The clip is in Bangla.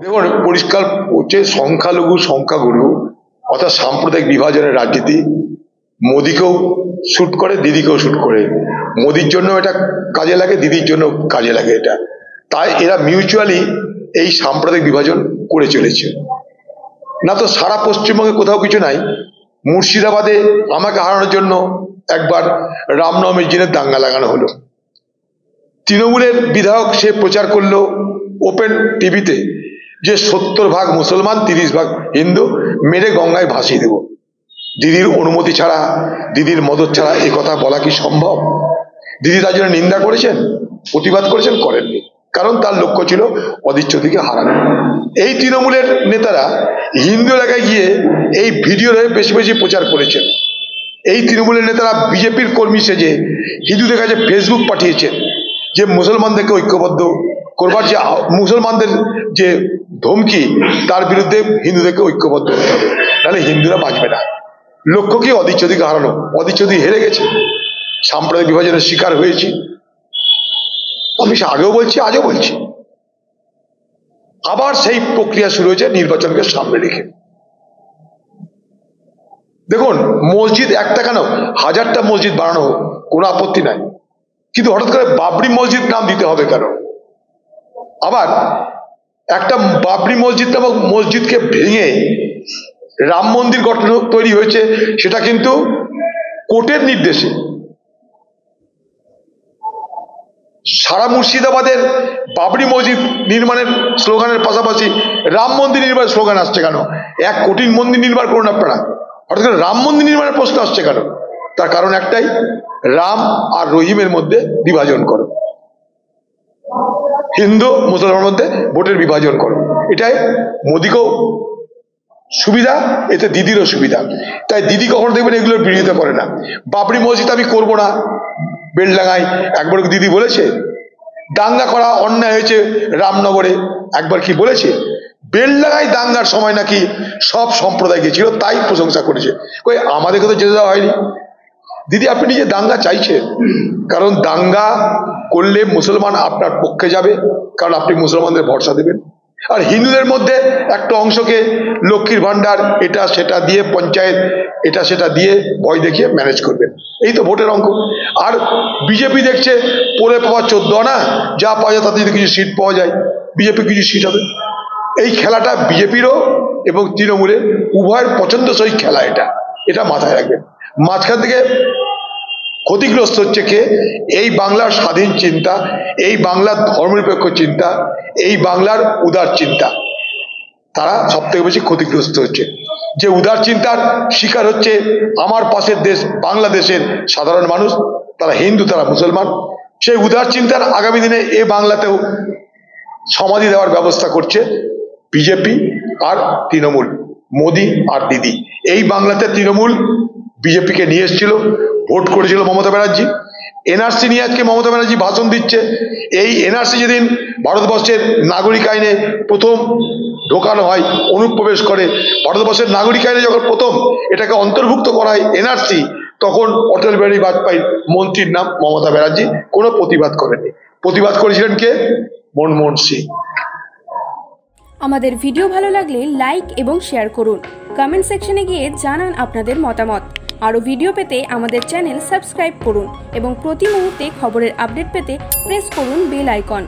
দেখুন, পরিষ্কার হচ্ছে সংখ্যালঘু সংখ্যাগুরু অর্থাৎ সাম্প্রদায়িক বিভাজনের রাজনীতি মোদিকেও শুট করে, দিদিকেও শুট করে। মোদির জন্য এটা কাজে লাগে, দিদির জন্য কাজে লাগে এটা। তাই এরা মিউচুয়ালি এই সাম্প্রদায়িক বিভাজন করে চলেছে। না তো সারা পশ্চিমবঙ্গে কোথাও কিছু নাই। মুর্শিদাবাদে আমাকে হারানোর জন্য একবার রামনবমীর দিনে দাঙ্গা লাগানো হলো। তৃণমূলের বিধায়ক সে প্রচার করলো ওপেন টিভিতে যে 70% মুসলমান 30% হিন্দু, মেরে গঙ্গায় ভাসিয়ে দেব। দিদির অনুমতি ছাড়া, দিদির মদত ছাড়া এ কথা বলা কি সম্ভব? দিদি তার জন্য নিন্দা করেছেন, প্রতিবাদ করেছেন? করেননি, কারণ তার লক্ষ্য ছিল অধীরজ্যোতিকে হারানো। এই তৃণমূলের নেতারা হিন্দু এলাকায় গিয়ে এই ভিডিওর হয়ে বেশি বেশি প্রচার করেছেন। এই তৃণমূলের নেতারা বিজেপির কর্মী সেজে হিন্দুদের কাছে ফেসবুক পাঠিয়েছেন যে মুসলমানদেরকে ঐক্যবদ্ধ করবার, যে মুসলমানদের যে ধমকি তার বিরুদ্ধে হিন্দুদেরকে ঐক্যবদ্ধ হতে হবে, নাহলে হিন্দুরা বাঁচবে না। লক্ষ্য কি? অধীরজ্যোতিকে হারানো। অধীরজ্যোতি হেরে গেছে, সাম্প্রদায়িক বিভাজনের শিকার হয়েছি। আমি আগেও বলছি, আজও বলছি, আবার সেই প্রক্রিয়া শুরু হয়েছে নির্বাচনকে সামনে রেখে। দেখুন, মসজিদ একটা কেন, 1000টা মসজিদ বানানো হোক, কোনো আপত্তি নাই, কিন্তু হঠাৎ করে বাবরি মসজিদ নাম দিতে হবে কেন? আবার একটা বাবরি মসজিদ নামক মসজিদকে ভেঙে রাম মন্দির গঠন তৈরি হয়েছে, সেটা কিন্তু কোর্টের নির্দেশে। সারা মুর্শিদাবাদের বাবরি মসজিদ নির্মাণের স্লোগানের পাশাপাশি রাম মন্দির নির্মাণের স্লোগান আসছে কেন? 1 কোটি মন্দির নির্মাণ করুন আপনারা, হঠাৎ করে রাম মন্দির নির্মাণের প্রশ্ন আসছে কেন? তার কারণ একটাই, রাম আর রহিমের মধ্যে বিভাজন করো, হিন্দু মুসলমানের মধ্যে ভোটের বিভাজন করো। এটাই মোদিকেও সুবিধা, এতে দিদিরও সুবিধা। তাই দিদি কখনো দেখবেন এগুলোর বিরোধিতা করে না। বাবরি মসজিদ আমি করবো না, বেলডাঙ্গায় একবার দিদি বলেছে? দাঙ্গা করা অন্যায় হয়েছে রামনগরে একবার কি বলেছে? বেলডাঙ্গায় দাঙ্গার সময় নাকি সব সম্প্রদায় গেছিল, তাই প্রশংসা করেছে। কই, আমাদেরকে তো যেতে দেওয়া হয়নি। দিদি, আপনি নিজে দাঙ্গা চাইছেন, কারণ দাঙ্গা করলে মুসলমান আপনার পক্ষে যাবে, কারণ আপনি মুসলমানদের ভরসা দেবেন। আর হিন্দুদের মধ্যে একটা অংশকে লক্ষ্মীর ভান্ডার এটা সেটা দিয়ে, পঞ্চায়েত এটা সেটা দিয়ে ভয় দেখিয়ে ম্যানেজ করবেন। এই তো ভোটের অঙ্ক। আর বিজেপি দেখছে পরে পাওয়া 14 আনা, যা পাওয়া যায় তাতে যদি কিছু সিট পাওয়া যায়, বিজেপি কিছু সিট হবে। এই খেলাটা বিজেপিরও এবং তৃণমূলের উভয়ের পছন্দসই খেলা। এটা মাথায় রাখবেন। মাঝখান থেকে ক্ষতিগ্রস্ত হচ্ছে কে? এই বাংলার স্বাধীন চিন্তা, এই বাংলার ধর্মনিরপেক্ষ চিন্তা, এই বাংলার উদার চিন্তা, তারা সব থেকে বেশি ক্ষতিগ্রস্ত হচ্ছে। যে উদার চিন্তার শিকার হচ্ছে আমার পাশের দেশ বাংলাদেশের সাধারণ মানুষ, তারা হিন্দু, তারা মুসলমান। সেই উদার চিন্তার আগামী দিনে এ বাংলাতেও সমাধি দেওয়ার ব্যবস্থা করছে বিজেপি আর তৃণমূল, মোদি আর দিদি। এই বাংলাতে তৃণমূল বিজেপিকে নিয়ে এসেছিল, ভোট করেছিল মমতা ব্যানার্জি। এনআরসি নিয়ে আজকে মমতা ব্যানার্জি ভাষণ দিচ্ছে। এই এনআরসি যেদিন ভারতবর্ষের নাগরিক আইনে প্রথম ঢোকানো হয়, অনুপ্রবেশ করে, ভারতবর্ষের নাগরিক আইনে যখন প্রথম এটাকে অন্তর্ভুক্ত করা হয় এনআরসি, তখন অটল বিহারী বাজপেয়ীর মন্ত্রীর নাম মমতা ব্যানার্জি। কোনো প্রতিবাদ করেননি। প্রতিবাদ করেছিলেন কে? মনমোহন সিং। আমাদের ভিডিও ভালো লাগলে লাইক এবং শেয়ার করুন। কমেন্ট সেকশনে গিয়ে জানান আপনাদের মতামত। আরও ভিডিও পেতে আমাদের চ্যানেল সাবস্ক্রাইব করুন এবং প্রতি মুহূর্তে খবরের আপডেট পেতে প্রেস করুন বেল আইকন।